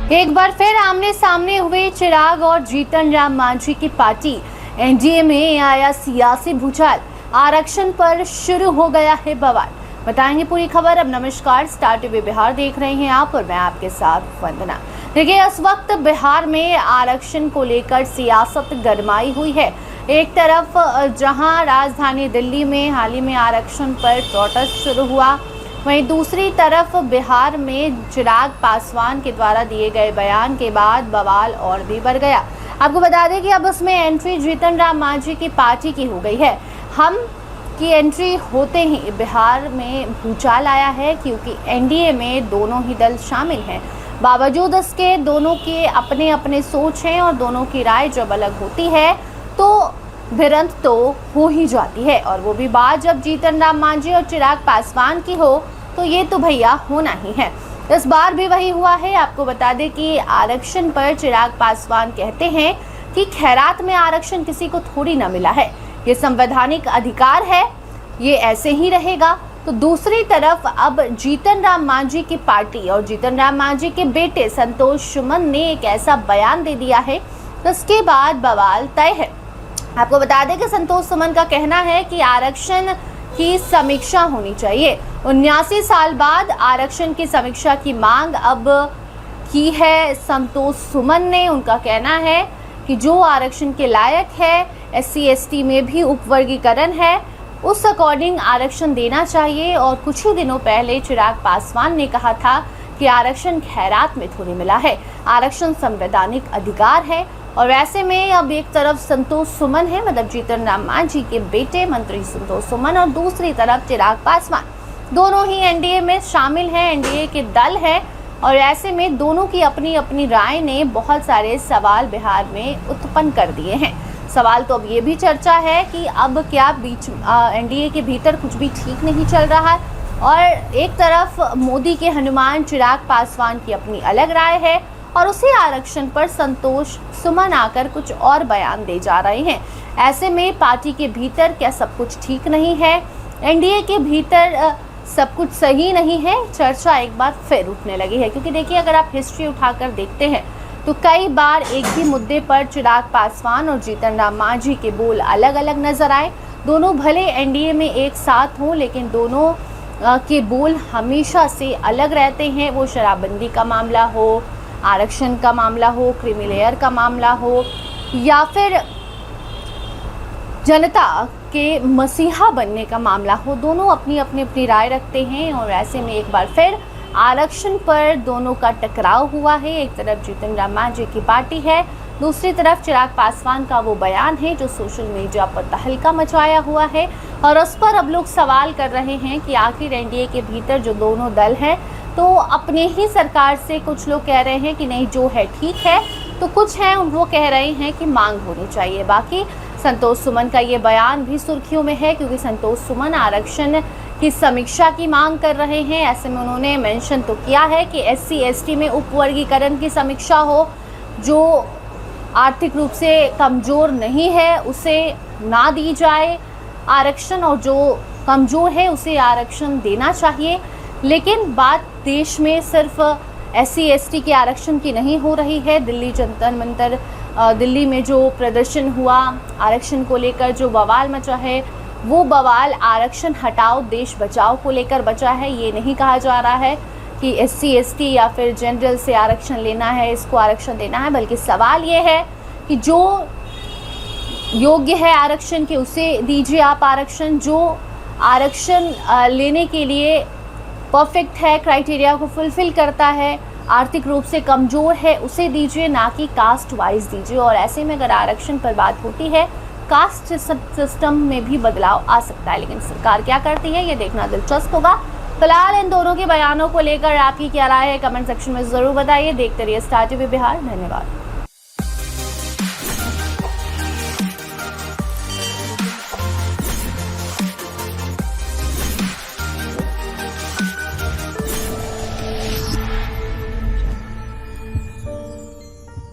एक बार फिर आमने सामने हुए चिराग और जीतन राम मांझी की पार्टी। एनडीए में आया सियासी भूचाल, आरक्षण पर शुरू हो गया है बवाल। बताएंगे पूरी खबर। अब नमस्कार, स्टार टीवी बिहार देख रहे हैं आप और मैं आपके साथ वंदना। देखिए, इस वक्त बिहार में आरक्षण को लेकर सियासत गरमाई हुई है। एक तरफ जहां राजधानी दिल्ली में हाल ही में आरक्षण पर प्रोटेस्ट शुरू हुआ, वहीं दूसरी तरफ बिहार में चिराग पासवान के द्वारा दिए गए बयान के बाद बवाल और भी बढ़ गया। आपको बता दें कि अब उसमें एंट्री जीतन राम मांझी की पार्टी की हो गई है। हम की एंट्री होते ही बिहार में भूचाल आया है, क्योंकि एनडीए में दोनों ही दल शामिल हैं। बावजूद इसके दोनों के अपने अपने सोच हैं और दोनों की राय जब अलग होती है तो भिड़ंत तो हो ही जाती है। और वो भी बात जब जीतन राम मांझी और चिराग पासवान की हो तो ये तो भैया होना ही है। इस बार भी वही हुआ है। आपको बता दें कि आरक्षण पर चिराग पासवान कहते हैं कि खैरात में आरक्षण किसी को थोड़ी ना मिला है, ये संवैधानिक अधिकार है, ये ऐसे ही रहेगा। तो दूसरी तरफ अब जीतन राम मांझी की पार्टी और जीतन राम मांझी के बेटे संतोष सुमन ने एक ऐसा बयान दे दिया है, उसके बाद बवाल तय है। आपको बता दें कि संतोष सुमन का कहना है कि आरक्षण की समीक्षा होनी चाहिए। 79 साल बाद आरक्षण की समीक्षा की मांग अब की है संतोष सुमन ने। उनका कहना है कि जो आरक्षण के लायक है, SC/ST में भी उपवर्गीकरण है, उस अकॉर्डिंग आरक्षण देना चाहिए। और कुछ ही दिनों पहले चिराग पासवान ने कहा था कि आरक्षण खैरात में थोड़ी मिला है, आरक्षण संवैधानिक अधिकार है। और वैसे में अब एक तरफ संतोष सुमन है, मतलब जीतन राम मांझी के बेटे मंत्री संतोष सुमन, और दूसरी तरफ चिराग पासवान, दोनों ही एनडीए में शामिल हैं, एनडीए के दल हैं। और ऐसे में दोनों की अपनी अपनी राय ने बहुत सारे सवाल बिहार में उत्पन्न कर दिए हैं। सवाल तो अब ये भी चर्चा है कि अब क्या बीच एनडीए के भीतर कुछ भी ठीक नहीं चल रहा है। और एक तरफ मोदी के हनुमान चिराग पासवान की अपनी अलग राय है और उसी आरक्षण पर संतोष सुमन आकर कुछ और बयान दे जा रहे हैं। ऐसे में पार्टी के भीतर क्या सब कुछ ठीक नहीं है, एनडीए के भीतर सब कुछ सही नहीं है, चर्चा एक बार फिर उठने लगी है। क्योंकि देखिए, अगर आप हिस्ट्री उठाकर देखते हैं तो कई बार एक ही मुद्दे पर चिराग पासवान और जीतन राम मांझी के बोल अलग अलग नजर आए। दोनों भले एनडीए में एक साथ हों, लेकिन दोनों के बोल हमेशा से अलग रहते हैं। वो शराबबंदी का मामला हो, आरक्षण का मामला हो, क्रीमी लेयर का मामला हो, या फिर जनता के मसीहा बनने का मामला हो, दोनों अपनी अपनी राय रखते हैं। और ऐसे में एक बार फिर आरक्षण पर दोनों का टकराव हुआ है। एक तरफ जीतन राम मांझी की पार्टी है, दूसरी तरफ चिराग पासवान का वो बयान है जो सोशल मीडिया पर तहलका मचाया हुआ है। और उस पर अब लोग सवाल कर रहे हैं कि आखिर एनडीए के भीतर जो दोनों दल हैं, तो अपने ही सरकार से कुछ लोग कह रहे हैं कि नहीं जो है ठीक है, तो कुछ हैं वो कह रहे हैं कि मांग होनी चाहिए। बाकी संतोष सुमन का ये बयान भी सुर्खियों में है, क्योंकि संतोष सुमन आरक्षण की समीक्षा की मांग कर रहे हैं। ऐसे में उन्होंने मेंशन तो किया है कि SC/ST में उपवर्गीकरण की समीक्षा हो, जो आर्थिक रूप से कमज़ोर नहीं है उसे ना दी जाए आरक्षण, और जो कमज़ोर है उसे आरक्षण देना चाहिए। लेकिन बात देश में सिर्फ SC/ST के आरक्षण की नहीं हो रही है। दिल्ली जंतर मंतर, दिल्ली में जो प्रदर्शन हुआ आरक्षण को लेकर, जो बवाल मचा है, वो बवाल आरक्षण हटाओ देश बचाओ को लेकर बचा है। ये नहीं कहा जा रहा है कि SC/ST या फिर जनरल से आरक्षण लेना है, इसको आरक्षण देना है, बल्कि सवाल ये है कि जो योग्य है आरक्षण के उसे दीजिए आप आरक्षण, जो आरक्षण लेने के लिए परफेक्ट है, क्राइटेरिया को फुलफिल करता है, आर्थिक रूप से कमज़ोर है, उसे दीजिए, ना कि कास्ट वाइज दीजिए। और ऐसे में अगर आरक्षण पर बात होती है, कास्ट सिस्टम में भी बदलाव आ सकता है। लेकिन सरकार क्या करती है, ये देखना दिलचस्प होगा। फिलहाल इन दोनों के बयानों को लेकर आपकी क्या राय है, कमेंट सेक्शन में ज़रूर बताइए। देखते रहिए स्टार टीवी बिहार। धन्यवाद।